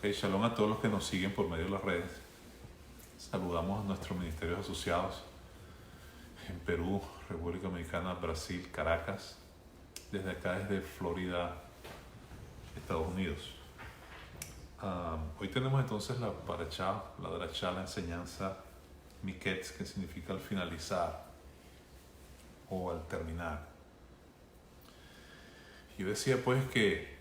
Ok, shalom a todos los que nos siguen por medio de las redes. Saludamos a nuestros ministerios asociados en Perú, República Dominicana, Brasil, Caracas, desde acá, desde Florida, Estados Unidos. Hoy tenemos entonces la parashá, la drashá, la enseñanza Miketz, que significa al finalizar o al terminar. Yo decía pues que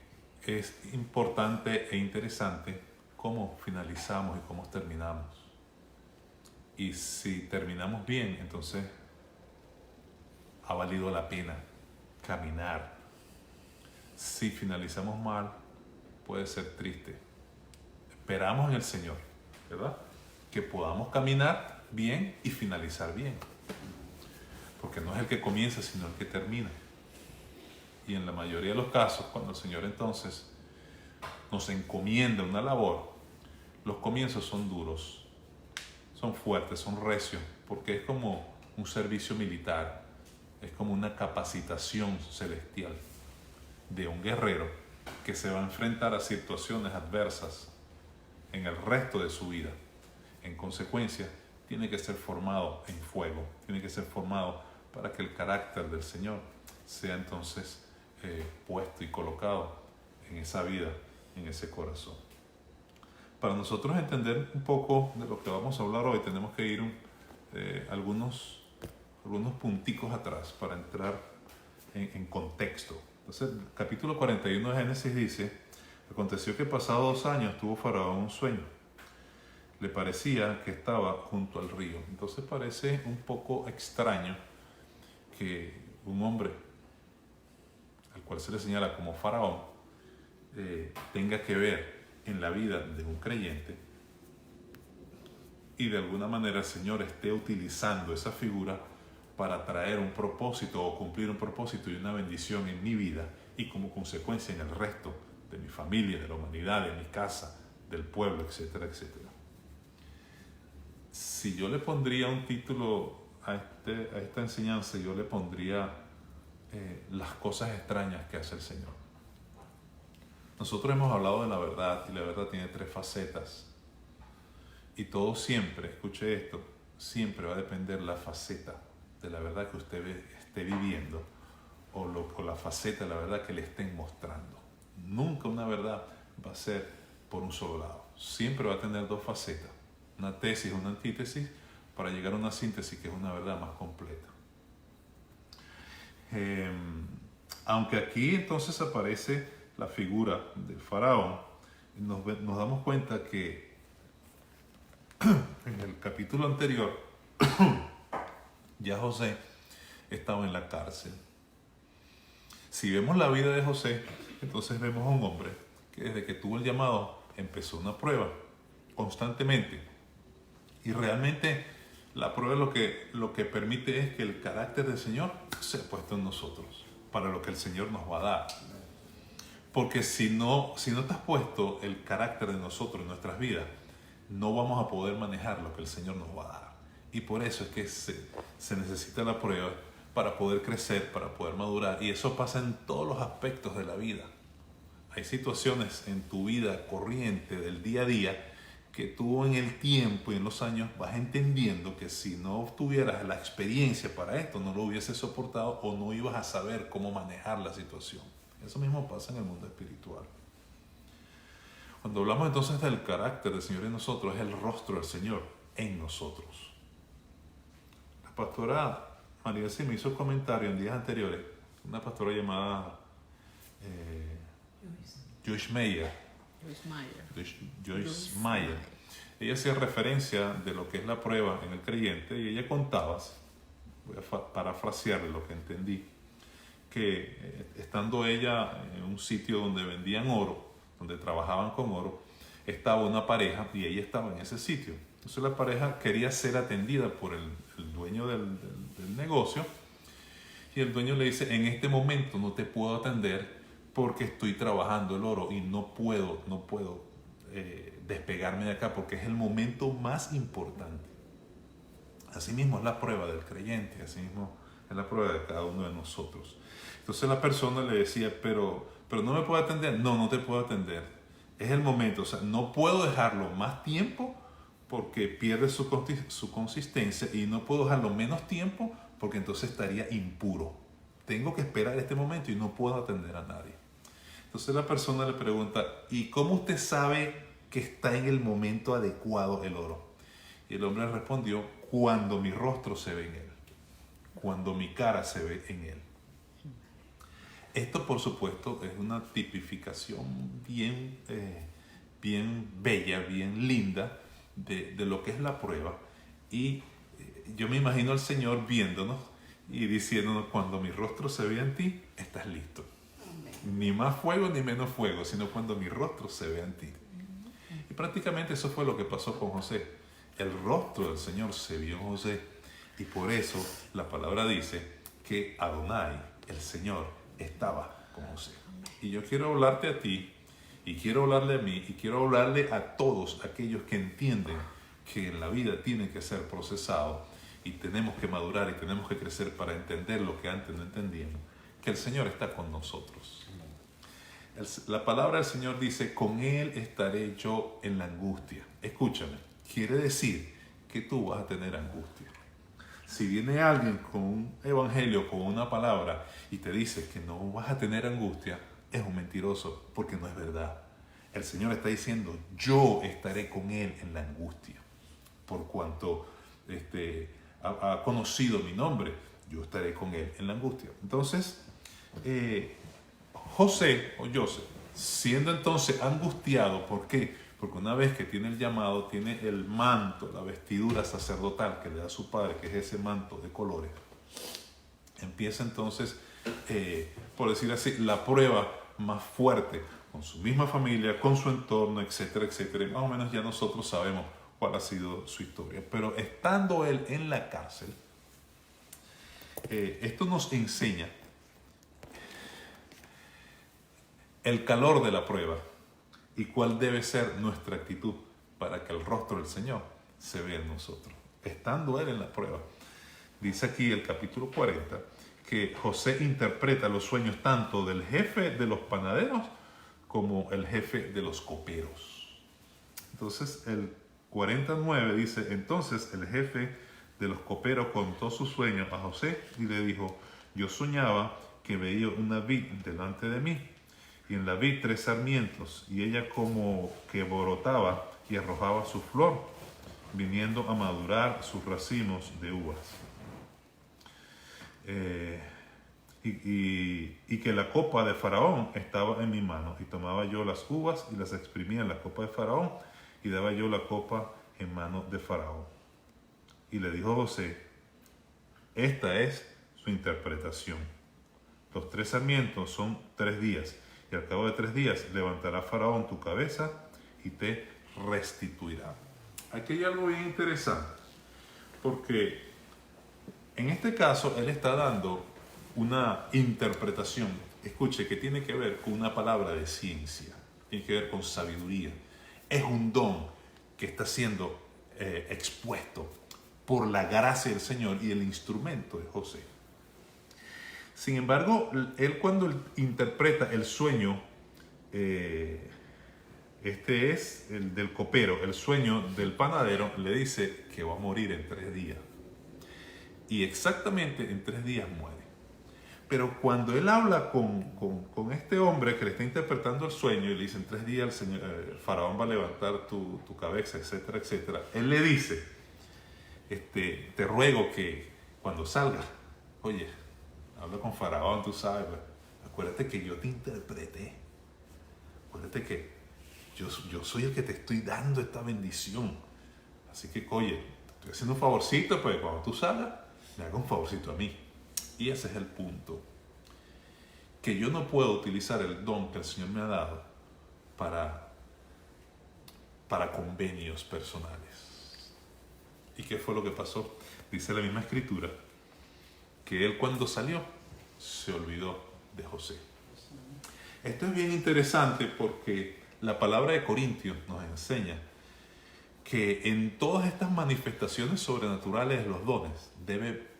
es importante e interesante cómo finalizamos y cómo terminamos. Y si terminamos bien, entonces ha valido la pena caminar. Si finalizamos mal, puede ser triste. Esperamos en el Señor, ¿verdad? Que podamos caminar bien y finalizar bien. Porque no es el que comienza, sino el que termina. Y en la mayoría de los casos, cuando el Señor entonces nos encomienda una labor, los comienzos son duros, son fuertes, son recios, porque es como un servicio militar, es como una capacitación celestial de un guerrero que se va a enfrentar a situaciones adversas en el resto de su vida. En consecuencia, tiene que ser formado en fuego, tiene que ser formado para que el carácter del Señor sea entonces puesto y colocado en esa vida, en ese corazón. Para nosotros entender un poco de lo que vamos a hablar hoy, tenemos que ir algunos punticos atrás para entrar en contexto. Entonces, el capítulo 41 de Génesis dice: aconteció que pasados 2 años tuvo Faraón un sueño. Le parecía que estaba junto al río. Entonces parece un poco extraño que un hombre al cual se le señala como Faraón tenga que ver en la vida de un creyente y de alguna manera el Señor esté utilizando esa figura para traer un propósito o cumplir un propósito y una bendición en mi vida y como consecuencia en el resto de mi familia, de la humanidad, de mi casa, del pueblo, etcétera, etcétera. Si yo le pondría un título a esta enseñanza, yo le pondría las cosas extrañas que hace el Señor. Nosotros hemos hablado de la verdad y la verdad tiene 3 facetas. Y todo siempre, escuche esto, siempre va a depender la faceta de la verdad que usted esté viviendo o la faceta de la verdad que le estén mostrando. Nunca una verdad va a ser por un solo lado. Siempre va a tener 2 facetas, una tesis, una antítesis, para llegar a una síntesis que es una verdad más completa. Aunque aquí entonces aparece la figura del faraón, nos damos cuenta que en el capítulo anterior ya José estaba en la cárcel. Si vemos la vida de José, entonces vemos a un hombre que desde que tuvo el llamado empezó una prueba constantemente. Y realmente la prueba lo que permite es que el carácter del Señor sea puesto en nosotros, para lo que el Señor nos va a dar. Porque si no está puesto el carácter de nosotros en nuestras vidas, no vamos a poder manejar lo que el Señor nos va a dar. Y por eso es que se necesita la prueba para poder crecer, para poder madurar. Y eso pasa en todos los aspectos de la vida. Hay situaciones en tu vida corriente del día a día que tú en el tiempo y en los años vas entendiendo que si no tuvieras la experiencia para esto, no lo hubieses soportado o no ibas a saber cómo manejar la situación. Eso mismo pasa en el mundo espiritual. Cuando hablamos entonces del carácter del Señor en nosotros, es el rostro del Señor en nosotros. La pastora María sí me hizo el comentario en días anteriores, una pastora llamada Joyce Meyer. Joyce Meyer. Ella hacía referencia de lo que es la prueba en el creyente y ella contaba, voy a parafrasearle lo que entendí, que estando ella en un sitio donde vendían oro, donde trabajaban con oro, estaba una pareja y ella estaba en ese sitio. Entonces la pareja quería ser atendida por el dueño del negocio y el dueño le dice: en este momento no te puedo atender porque estoy trabajando el oro y no puedo despegarme de acá porque es el momento más importante. Así mismo es la prueba del creyente, así mismo es la prueba de cada uno de nosotros. Entonces la persona le decía: pero no me puedo atender. No te puedo atender. Es el momento, o sea, no puedo dejarlo más tiempo porque pierde su consistencia y no puedo dejarlo menos tiempo porque entonces estaría impuro. Tengo que esperar este momento y no puedo atender a nadie. Entonces la persona le pregunta, ¿y cómo usted sabe que está en el momento adecuado el oro? Y el hombre respondió, cuando mi rostro se ve en él, cuando mi cara se ve en él. Esto, por supuesto, es una tipificación bien bella, bien linda de lo que es la prueba. Y yo me imagino al Señor viéndonos y diciéndonos, cuando mi rostro se vea en ti, estás listo. Ni más fuego ni menos fuego, sino cuando mi rostro se vea en ti. Y prácticamente eso fue lo que pasó con José. El rostro del Señor se vio en José. Y por eso la palabra dice que Adonai, el Señor, estaba con José. Y yo quiero hablarte a ti, y quiero hablarle a mí, y quiero hablarle a todos aquellos que entienden que en la vida tiene que ser procesado y tenemos que madurar y tenemos que crecer para entender lo que antes no entendíamos, que el Señor está con nosotros. La palabra del Señor dice, con Él estaré yo en la angustia. Escúchame, quiere decir que tú vas a tener angustia. Si viene alguien con un evangelio, con una palabra, y te dice que no vas a tener angustia, es un mentiroso, porque no es verdad. El Señor está diciendo, yo estaré con Él en la angustia. Por cuanto ha conocido mi nombre, yo estaré con Él en la angustia. Entonces, José, o Joseph, siendo entonces angustiado, ¿por qué? Porque una vez que tiene el llamado, tiene el manto, la vestidura sacerdotal que le da su padre, que es ese manto de colores. Empieza entonces, por decir así, la prueba más fuerte con su misma familia, con su entorno, etcétera, etcétera. Y más o menos ya nosotros sabemos cuál ha sido su historia. Pero estando él en la cárcel, esto nos enseña el calor de la prueba y cuál debe ser nuestra actitud para que el rostro del Señor se vea en nosotros, estando Él en la prueba. Dice aquí el capítulo 40 que José interpreta los sueños tanto del jefe de los panaderos como el jefe de los coperos. Entonces el 49 dice, entonces el jefe de los coperos contó sus sueños a José y le dijo, yo soñaba que veía una vid delante de mí, y en la vid 3 sarmientos, y ella como que brotaba y arrojaba su flor, viniendo a madurar sus racimos de uvas. Y que la copa de Faraón estaba en mi mano, y tomaba yo las uvas y las exprimía en la copa de Faraón, y daba yo la copa en mano de Faraón. Y le dijo José, esta es su interpretación. Los 3 sarmientos son 3 días, y al cabo de 3 días levantará Faraón tu cabeza y te restituirá. Aquí hay algo bien interesante, porque en este caso él está dando una interpretación, escuche, que tiene que ver con una palabra de ciencia, tiene que ver con sabiduría. Es un don que está siendo expuesto por la gracia del Señor y el instrumento de José. Sin embargo, él cuando interpreta el sueño, este es el del copero, el sueño del panadero, le dice que va a morir en 3 días. Y exactamente en 3 días muere. Pero cuando él habla con este hombre que le está interpretando el sueño y le dice en 3 días el Señor, Faraón va a levantar tu cabeza, etcétera, etcétera, él le dice, te ruego que cuando salgas, oye, habla con Faraón, tú sabes, acuérdate que yo te interpreté. Acuérdate que yo soy el que te estoy dando esta bendición. Así que, oye, te estoy haciendo un favorcito, pues cuando tú salgas, me haga un favorcito a mí. Y ese es el punto. Que yo no puedo utilizar el don que el Señor me ha dado para convenios personales. ¿Y qué fue lo que pasó? Dice la misma escritura que él cuando salió se olvidó de José. Esto es bien interesante porque la palabra de Corintios nos enseña que en todas estas manifestaciones sobrenaturales de los dones debe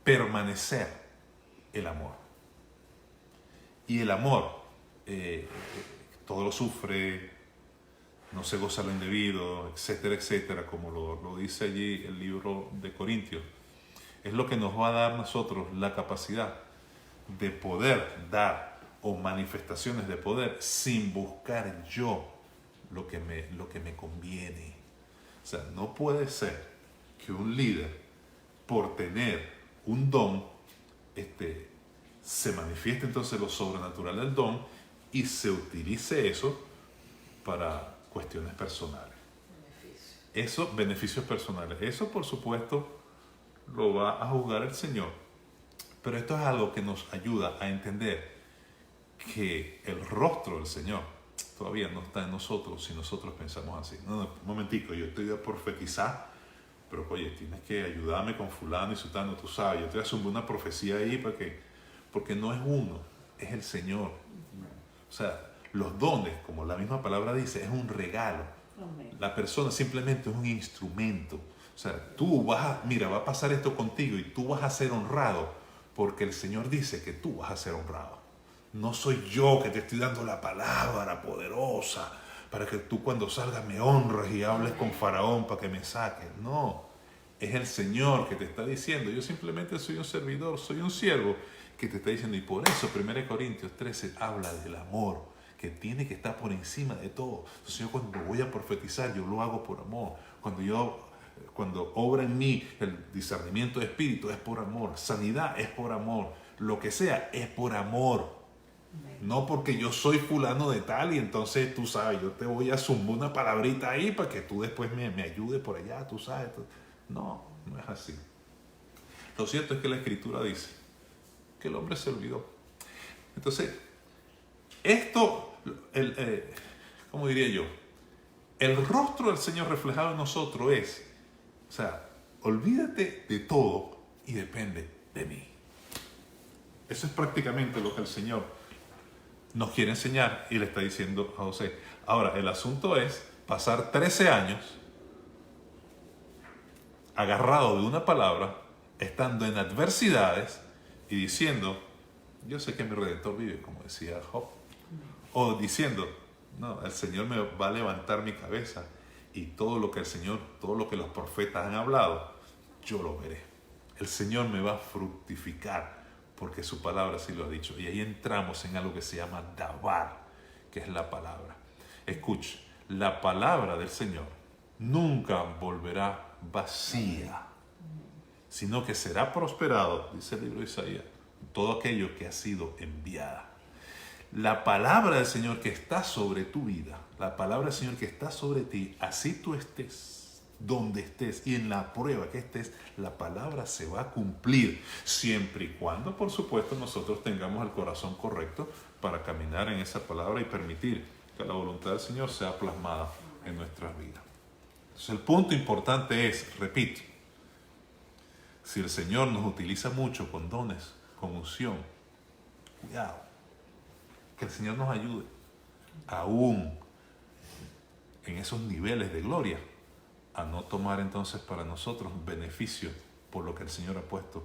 permanecer el amor. Y el amor todo lo sufre, no se goza lo indebido, etcétera, etcétera, como lo dice allí el libro de Corintios. Es lo que nos va a dar a nosotros la capacidad de poder dar o manifestaciones de poder sin buscar yo lo que me conviene. O sea, no puede ser que un líder, por tener un don, se manifieste entonces lo sobrenatural del don y se utilice eso para cuestiones personales. Beneficios personales. Eso, por supuesto, lo va a juzgar el Señor. Pero esto es algo que nos ayuda a entender que el rostro del Señor todavía no está en nosotros si nosotros pensamos así. No, un momentico, yo estoy a profetizar, pero oye, tienes que ayudarme con fulano y sultano, tú sabes, yo estoy haciendo una profecía ahí porque no es uno, es el Señor. O sea, los dones, como la misma palabra dice, es un regalo. La persona simplemente es un instrumento. O sea, va a pasar esto contigo y tú vas a ser honrado porque el Señor dice que tú vas a ser honrado. No soy yo que te estoy dando la palabra poderosa para que tú cuando salgas me honres y hables con Faraón para que me saques. No, es el Señor que te está diciendo. Yo simplemente soy un servidor, soy un siervo que te está diciendo. Y por eso 1 Corintios 13 habla del amor, que tiene que estar por encima de todo. Entonces yo cuando voy a profetizar, yo lo hago por amor. Cuando obra en mí el discernimiento de espíritu es por amor, sanidad es por amor, lo que sea es por amor. No porque yo soy fulano de tal y entonces tú sabes, yo te voy a zumbar una palabrita ahí para que tú después me ayudes por allá, tú sabes. No, no es así. Lo cierto es que la Escritura dice que el hombre se olvidó. Entonces, esto, ¿cómo diría yo? El rostro del Señor reflejado en nosotros es, o sea, olvídate de todo y depende de mí. Eso es prácticamente lo que el Señor nos quiere enseñar y le está diciendo a José. Ahora, el asunto es pasar 13 años agarrado de una palabra, estando en adversidades y diciendo, yo sé que mi Redentor vive, como decía Job. O diciendo, no, el Señor me va a levantar mi cabeza y todo lo que los profetas han hablado, yo lo veré. El Señor me va a fructificar porque su palabra sí lo ha dicho. Y ahí entramos en algo que se llama dabar, que es la palabra. Escuche, la palabra del Señor nunca volverá vacía, sino que será prosperado, dice el libro de Isaías, todo aquello que ha sido enviada. La palabra del Señor que está sobre tu vida, la palabra del Señor que está sobre ti, así tú estés, donde estés y en la prueba que estés, la palabra se va a cumplir, siempre y cuando, por supuesto, nosotros tengamos el corazón correcto para caminar en esa palabra y permitir que la voluntad del Señor sea plasmada en nuestras vidas. Entonces, el punto importante es, repito, si el Señor nos utiliza mucho con dones, con unción, cuidado, que el Señor nos ayude, aún en esos niveles de gloria, a no tomar entonces para nosotros beneficio por lo que el Señor ha puesto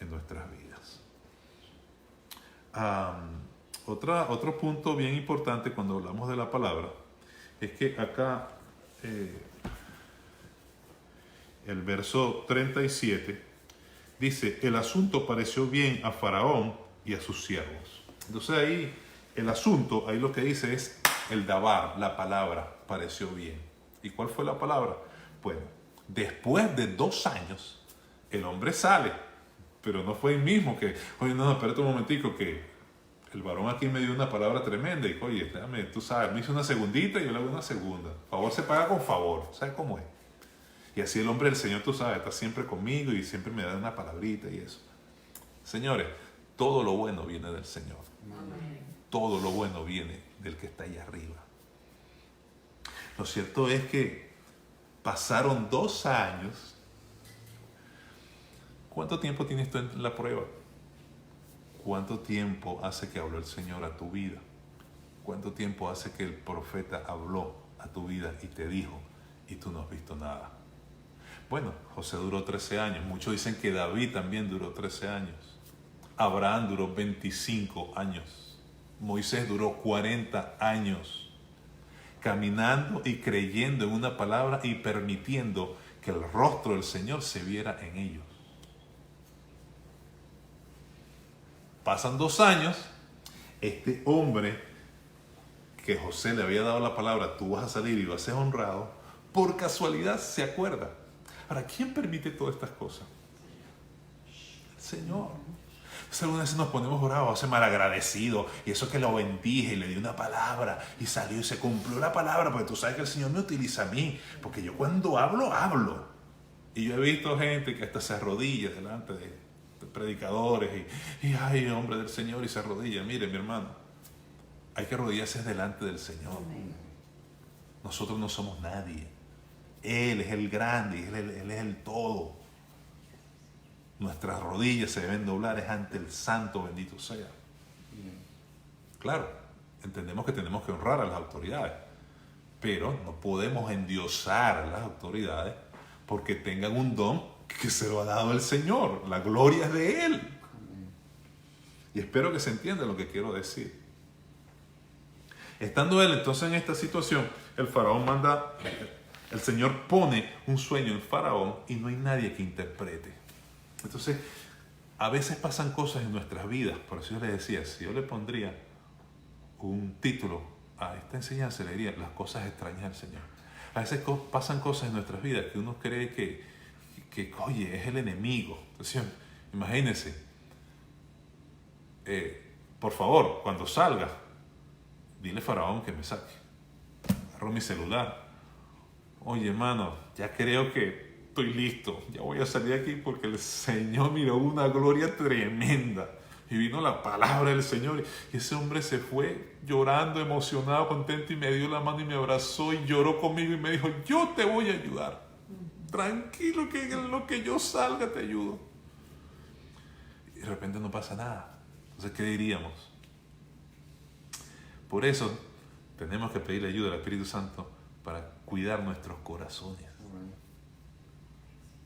en nuestras vidas. Otro punto bien importante cuando hablamos de la palabra es que acá el verso 37 dice, el asunto pareció bien a Faraón y a sus siervos. Entonces ahí el asunto, ahí lo que dice es el dabar, la palabra, pareció bien. ¿Y cuál fue la palabra? Bueno, después de 2 años, el hombre sale, pero no fue el mismo que, oye, no, espérate un momentico, que el varón aquí me dio una palabra tremenda y, oye, déjame, tú sabes, me hizo una segundita y yo le hago una segunda. Favor se paga con favor, ¿sabes cómo es? Y así el hombre del Señor, tú sabes, está siempre conmigo y siempre me da una palabrita y eso. Señores, todo lo bueno viene del Señor. Amén. Todo lo bueno viene del que está allá arriba. Lo cierto es que pasaron 2 años. ¿Cuánto tiempo tienes tú en la prueba? ¿Cuánto tiempo hace que habló el Señor a tu vida? ¿Cuánto tiempo hace que el profeta habló a tu vida y te dijo y tú no has visto nada? Bueno, José duró 13 años. Muchos dicen que David también duró 13 años. Abraham duró 25 años. Moisés duró 40 años caminando y creyendo en una palabra y permitiendo que el rostro del Señor se viera en ellos. Pasan 2 años, este hombre que José le había dado la palabra, tú vas a salir y vas a ser honrado, por casualidad se acuerda. Ahora, ¿quién permite todas estas cosas? El Señor. Entonces, algunas veces nos ponemos bravos, a ser malagradecidos, y eso que lo bendije y le di una palabra y salió y se cumplió la palabra, porque tú sabes que el Señor me utiliza a mí, porque yo cuando hablo, hablo. Y yo he visto gente que hasta se arrodilla delante de predicadores y ay, hombre del Señor, y se arrodilla. Mire, mi hermano, hay que arrodillarse delante del Señor. Nosotros no somos nadie. Él es el grande, Él es el todo. Nuestras rodillas se deben doblar es ante el santo, bendito sea. Claro, entendemos que tenemos que honrar a las autoridades, pero no podemos endiosar a las autoridades porque tengan un don que se lo ha dado el Señor. La gloria es de Él. Y espero que se entienda lo que quiero decir. Estando él entonces en esta situación, el faraón manda, el Señor pone un sueño en faraón y no hay nadie que interprete. Entonces, a veces pasan cosas en nuestras vidas. Por eso yo le decía, si yo le pondría un título a esta enseñanza, le diría las cosas extrañas del Señor. A veces pasan cosas en nuestras vidas que uno cree que oye, es el enemigo. Entonces, imagínense, por favor, cuando salga, dile a Faraón que me saque. Agarro mi celular. Oye, hermano, ya creo que estoy listo. Ya voy a salir aquí porque el Señor miró una gloria tremenda. Y vino la palabra del Señor. Y ese hombre se fue llorando, emocionado, contento. Y me dio la mano y me abrazó y lloró conmigo. Y me dijo, yo te voy a ayudar. Tranquilo, que en lo que yo salga te ayudo. Y de repente no pasa nada. Entonces, ¿qué diríamos? Por eso tenemos que pedirle ayuda al Espíritu Santo para cuidar nuestros corazones.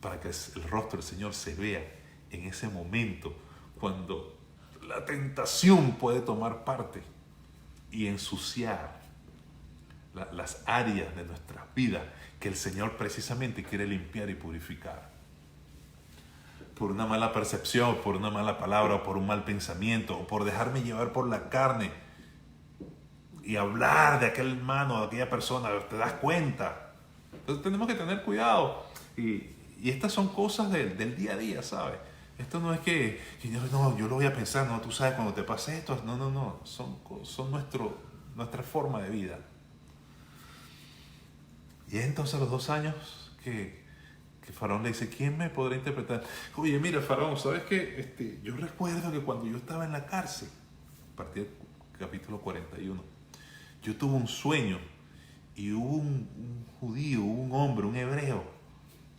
Para que el rostro del Señor se vea en ese momento cuando la tentación puede tomar parte y ensuciar las áreas de nuestras vidas que el Señor precisamente quiere limpiar y purificar. Por una mala percepción, por una mala palabra, o por un mal pensamiento, o por dejarme llevar por la carne y hablar de aquel hermano, de aquella persona, te das cuenta. Entonces tenemos que tener cuidado. Y estas son cosas del día a día, ¿sabes? Esto no es que no, yo lo voy a pensar, no, tú sabes, cuando te pase esto, no, son nuestra forma de vida. Y es entonces a los 2 años que Faraón le dice, ¿quién me podrá interpretar? Oye, mira, Faraón, ¿sabes qué? Yo recuerdo que cuando yo estaba en la cárcel, a partir del capítulo 41, yo tuve un sueño y hubo un judío, un hombre, un hebreo,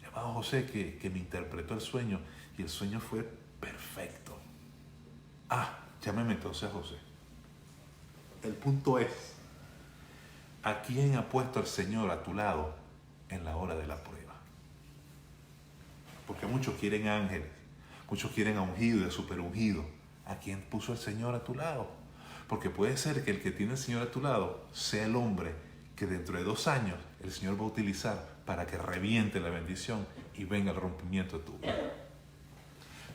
llamado José, que me interpretó el sueño y el sueño fue perfecto. Llámeme entonces a José. El punto es, ¿a quién ha puesto el Señor a tu lado en la hora de la prueba? Porque muchos quieren ángeles, muchos quieren a ungido y a super ungido. ¿A quién puso el Señor a tu lado? Porque puede ser que el que tiene el Señor a tu lado sea el hombre que dentro de 2 años el Señor va a utilizar para que reviente la bendición y venga el rompimiento de tu vida.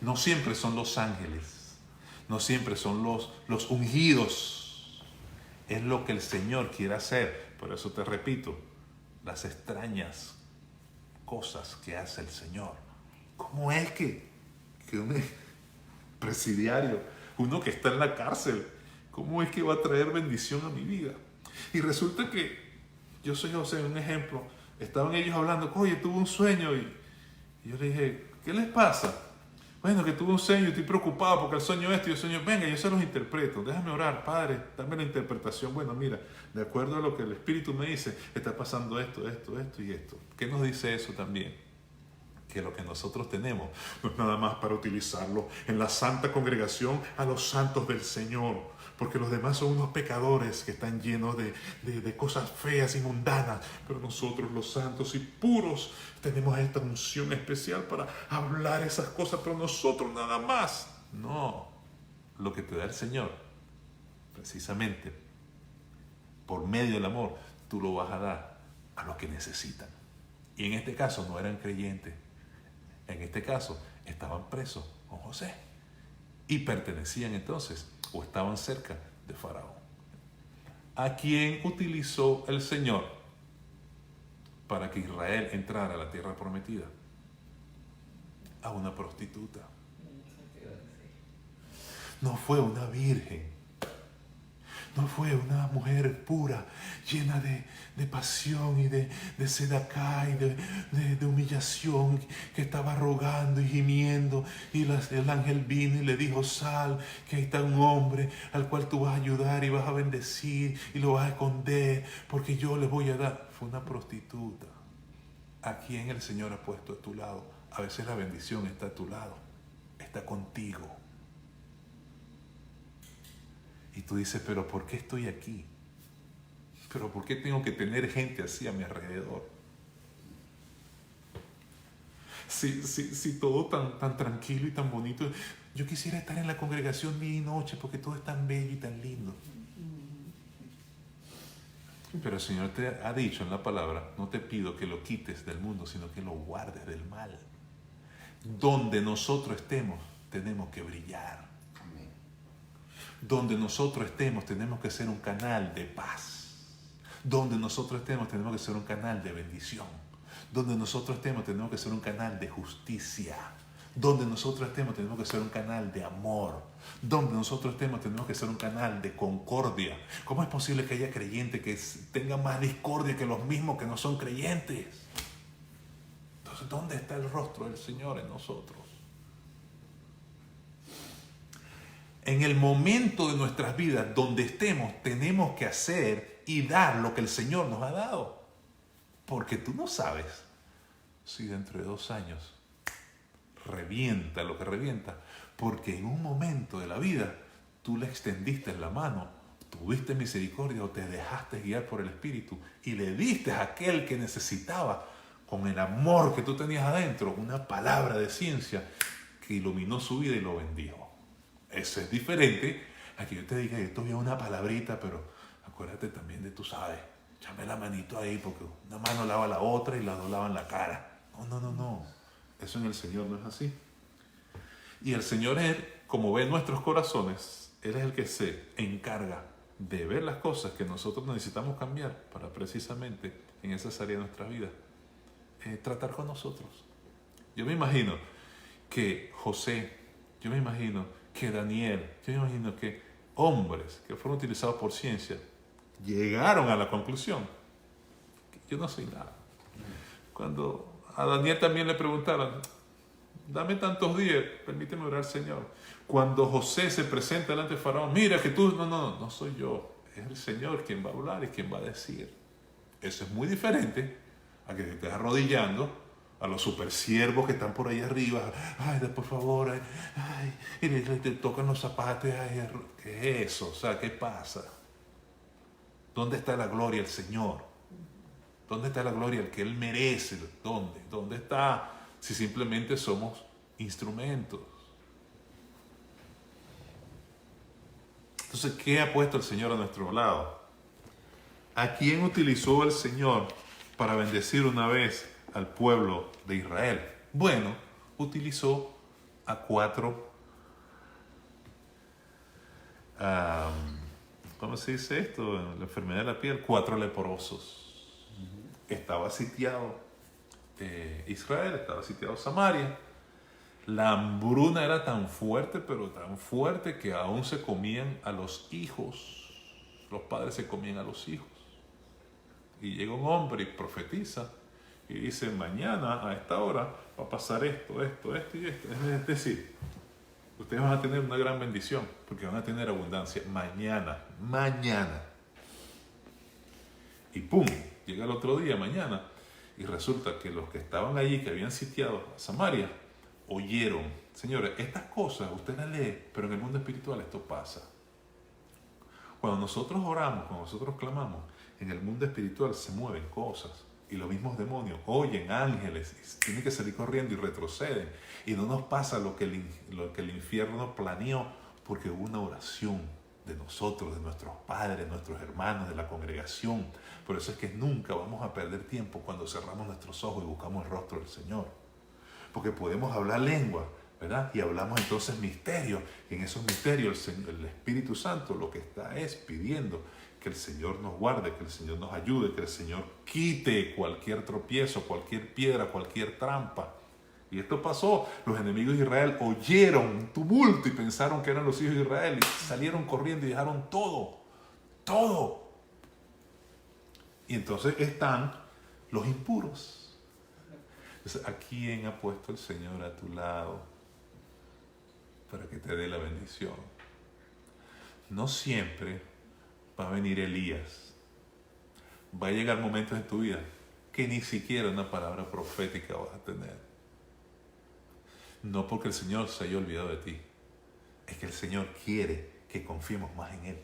No siempre son los ángeles, no siempre son los ungidos. Es lo que el Señor quiere hacer. Por eso te repito, las extrañas cosas que hace el Señor. ¿Cómo es que un presidiario, uno que está en la cárcel, cómo es que va a traer bendición a mi vida? Y resulta que yo soy José, un ejemplo. Estaban ellos hablando, oye, tuve un sueño y yo le dije, ¿qué les pasa? Bueno, que tuve un sueño y estoy preocupado porque el sueño y el sueño, venga, yo se los interpreto, déjame orar, Padre, dame la interpretación. Bueno, mira, de acuerdo a lo que el Espíritu me dice, está pasando esto y esto. ¿Qué nos dice eso también? Que lo que nosotros tenemos no es nada más para utilizarlo en la santa congregación a los santos del Señor, porque los demás son unos pecadores que están llenos de cosas feas y mundanas, pero nosotros los santos y puros tenemos esta unción especial para hablar esas cosas, pero nosotros nada más. No, lo que te da el Señor precisamente por medio del amor, tú lo vas a dar a los que necesitan. Y en este caso no eran creyentes. En este caso estaban presos con José y pertenecían entonces o estaban cerca de Faraón. ¿A quién utilizó el Señor para que Israel entrara a la tierra prometida? A una prostituta. No fue una virgen. No fue una mujer pura, llena de pasión y de sedacá y de humillación, que estaba rogando y gimiendo, y el ángel vino y le dijo: sal, que ahí está un hombre al cual tú vas a ayudar y vas a bendecir y lo vas a esconder, porque yo le voy a dar. Fue una prostituta. ¿A quién el Señor ha puesto a tu lado? A veces la bendición está a tu lado, está contigo. Y tú dices: pero ¿por qué estoy aquí? ¿Pero por qué tengo que tener gente así a mi alrededor? Si todo tan tranquilo y tan bonito. Yo quisiera estar en la congregación día y noche porque todo es tan bello y tan lindo. Pero el Señor te ha dicho en la palabra: no te pido que lo quites del mundo, sino que lo guardes del mal. Donde nosotros estemos, tenemos que brillar. Donde nosotros estemos, tenemos que ser un canal de paz. Donde nosotros estemos, tenemos que ser un canal de bendición. Donde nosotros estemos, tenemos que ser un canal de justicia. Donde nosotros estemos, tenemos que ser un canal de amor. Donde nosotros estemos, tenemos que ser un canal de concordia. ¿Cómo es posible que haya creyentes que tengan más discordia que los mismos que no son creyentes? Entonces, ¿dónde está el rostro del Señor en nosotros? En el momento de nuestras vidas donde estemos, tenemos que hacer y dar lo que el Señor nos ha dado. Porque tú no sabes si dentro de 2 años revienta lo que revienta. Porque en un momento de la vida tú le extendiste la mano, tuviste misericordia o te dejaste guiar por el Espíritu y le diste a aquel que necesitaba, con el amor que tú tenías adentro, una palabra de ciencia que iluminó su vida y lo bendijo. Eso es diferente a que yo te diga: esto es una palabrita, pero acuérdate también de, tú sabes, échame la manito ahí, porque una mano lava la otra y las dos lavan la cara. No. Eso en el Señor no es así. Y el Señor es, como ve nuestros corazones, Él es el que se encarga de ver las cosas que nosotros necesitamos cambiar para precisamente en esas áreas de nuestra vida tratar con nosotros. Yo me imagino que José, yo me imagino que Daniel, yo me imagino que hombres que fueron utilizados por ciencia llegaron a la conclusión que yo no soy nada. Cuando a Daniel también le preguntaron: dame tantos días, permíteme orar, Señor. Cuando José se presenta delante de Faraón: mira que tú, no soy yo, es el Señor quien va a hablar y quien va a decir. Eso es muy diferente a que te estés arrodillando a los supersiervos que están por ahí arriba. Ay, por favor, ay, y te tocan los zapatos. Ay, ¿qué es eso? O sea, ¿qué pasa? ¿Dónde está la gloria del Señor? ¿Dónde está la gloria del que Él merece? ¿Dónde? ¿Dónde está? Si simplemente somos instrumentos. Entonces, ¿qué ha puesto el Señor a nuestro lado? ¿A quién utilizó el Señor para bendecir una vez al pueblo de Israel? Bueno, utilizó a 4, ¿cómo se dice esto? La enfermedad de la piel, 4 leprosos. Estaba sitiado Israel, estaba sitiado Samaria. La hambruna era tan fuerte, pero tan fuerte, que aún se comían a los hijos. Los padres se comían a los hijos. Y llega un hombre y profetiza y dice: mañana a esta hora va a pasar esto y esto. Es decir, ustedes van a tener una gran bendición porque van a tener abundancia mañana. Y pum, llega el otro día, mañana, y resulta que los que estaban allí, que habían sitiado a Samaria, oyeron. Señores, estas cosas usted las lee, pero en el mundo espiritual esto pasa. Cuando nosotros oramos, cuando nosotros clamamos, en el mundo espiritual se mueven cosas. Y los mismos demonios oyen ángeles, y tienen que salir corriendo y retroceden. Y no nos pasa lo que el infierno planeó, porque hubo una oración de nosotros, de nuestros padres, de nuestros hermanos, de la congregación. Por eso es que nunca vamos a perder tiempo cuando cerramos nuestros ojos y buscamos el rostro del Señor. Porque podemos hablar lengua, ¿verdad? Y hablamos entonces misterios. Y en esos misterios el Espíritu Santo lo que está es pidiendo que el Señor nos guarde, que el Señor nos ayude, que el Señor quite cualquier tropiezo, cualquier piedra, cualquier trampa. Y esto pasó, los enemigos de Israel oyeron un tumulto y pensaron que eran los hijos de Israel y salieron corriendo y dejaron todo. Y entonces están los impuros. Entonces, ¿a quién ha puesto el Señor a tu lado para que te dé la bendición? No siempre va a venir Elías. Va a llegar momentos en tu vida que ni siquiera una palabra profética vas a tener. No porque el Señor se haya olvidado de ti, es que el Señor quiere que confiemos más en Él.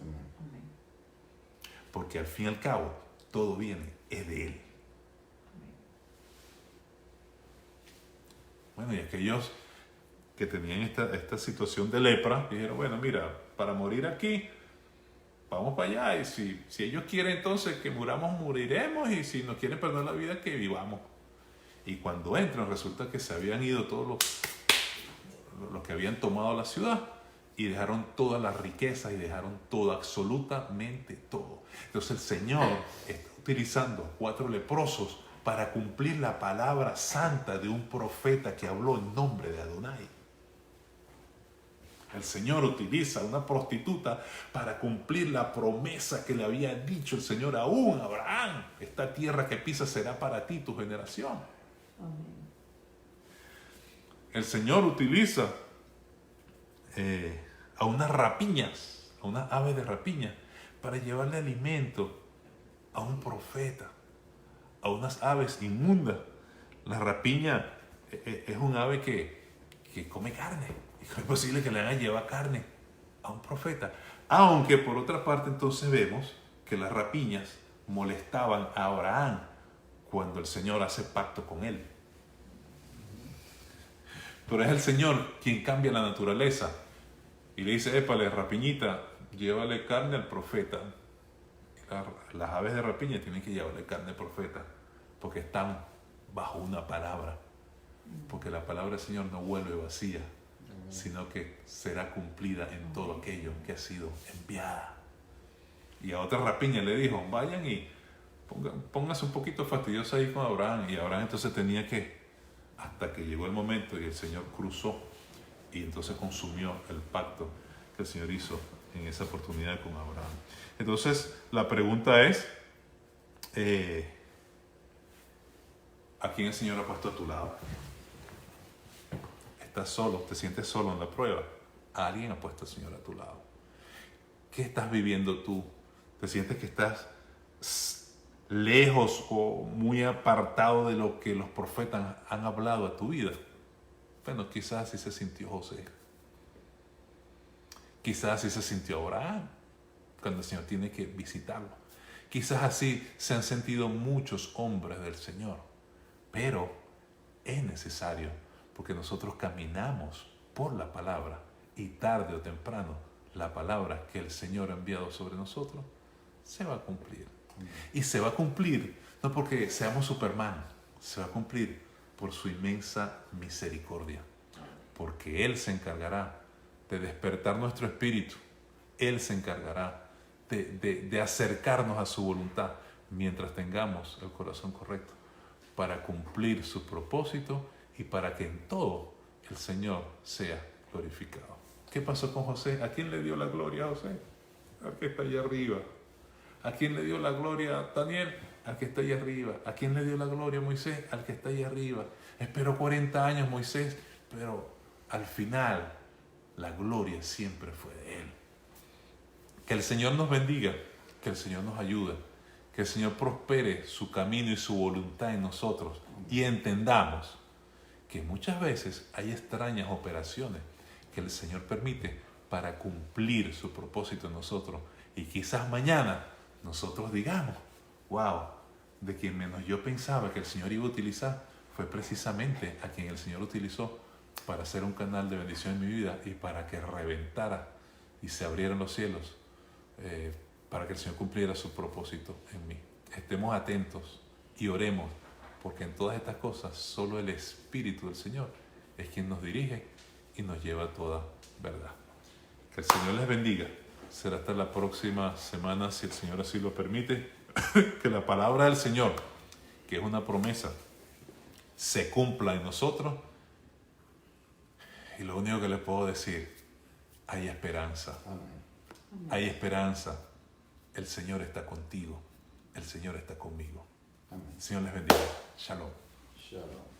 Amén. Porque al fin y al cabo, todo viene, es de Él. Amén. Bueno, y aquellos que tenían esta situación de lepra, dijeron, bueno, mira, para morir aquí, vamos para allá, y si ellos quieren entonces que muramos, moriremos, y si nos quieren perder la vida, que vivamos. Y cuando entran, resulta que se habían ido todos los que habían tomado la ciudad y dejaron todas las riquezas y dejaron todo, absolutamente todo. Entonces el Señor está utilizando a 4 leprosos para cumplir la palabra santa de un profeta que habló en nombre de Adonai. El Señor utiliza a una prostituta para cumplir la promesa que le había dicho el Señor aún a Abraham. Esta tierra que pisas será para ti, tu generación. Amén. El Señor utiliza a unas rapiñas, a unas aves de rapiña, para llevarle alimento a un profeta, a unas aves inmundas. La rapiña es un ave que come carne. Y es posible que le hagan llevar carne a un profeta. Aunque por otra parte entonces vemos que las rapiñas molestaban a Abraham cuando el Señor hace pacto con él. Pero es el Señor quien cambia la naturaleza y le dice, épale, rapiñita, llévale carne al profeta. Las aves de rapiña tienen que llevarle carne al profeta porque están bajo una palabra. Porque la palabra del Señor no vuelve vacía, sino que será cumplida en todo aquello que ha sido enviada. Y a otra rapiña le dijo, vayan y pónganse un poquito fastidiosa ahí con Abraham. Y Abraham entonces tenía que, hasta que llegó el momento y el Señor cruzó y entonces consumió el pacto que el Señor hizo en esa oportunidad con Abraham. Entonces la pregunta es, ¿a quién el Señor ha puesto a tu lado? ¿Estás solo? ¿Te sientes solo en la prueba? ¿A alguien ha puesto el Señor a tu lado? ¿Qué estás viviendo tú? ¿Te sientes que estás lejos o muy apartado de lo que los profetas han hablado a tu vida? Bueno, quizás así se sintió José. Quizás así se sintió Abraham cuando el Señor tiene que visitarlo. Quizás así se han sentido muchos hombres del Señor. Pero es necesario, porque nosotros caminamos por la palabra y tarde o temprano la palabra que el Señor ha enviado sobre nosotros se va a cumplir. Y se va a cumplir no porque seamos Superman, se va a cumplir por su inmensa misericordia. Porque Él se encargará de despertar nuestro espíritu. Él se encargará de acercarnos a su voluntad mientras tengamos el corazón correcto para cumplir su propósito y para que en todo el Señor sea glorificado. ¿Qué pasó con José? ¿A quién le dio la gloria a José? Al que está allá arriba. ¿A quién le dio la gloria a Daniel? Al que está allá arriba. ¿A quién le dio la gloria a Moisés? Al que está allá arriba. Esperó 40 años Moisés, pero al final la gloria siempre fue de él. Que el Señor nos bendiga, que el Señor nos ayude, que el Señor prospere su camino y su voluntad en nosotros y entendamos que muchas veces hay extrañas operaciones que el Señor permite para cumplir su propósito en nosotros. Y quizás mañana nosotros digamos, wow, de quien menos yo pensaba que el Señor iba a utilizar fue precisamente a quien el Señor utilizó para ser un canal de bendición en mi vida y para que reventara y se abrieran los cielos para que el Señor cumpliera su propósito en mí. Estemos atentos y oremos, porque en todas estas cosas solo el Espíritu del Señor es quien nos dirige y nos lleva a toda verdad. Que el Señor les bendiga. Será hasta la próxima semana, si el Señor así lo permite. Que la palabra del Señor, que es una promesa, se cumpla en nosotros. Y lo único que les puedo decir, hay esperanza. Amén. Hay esperanza. El Señor está contigo. El Señor está conmigo. Amén. El Señor les bendiga. Shalom. Shalom.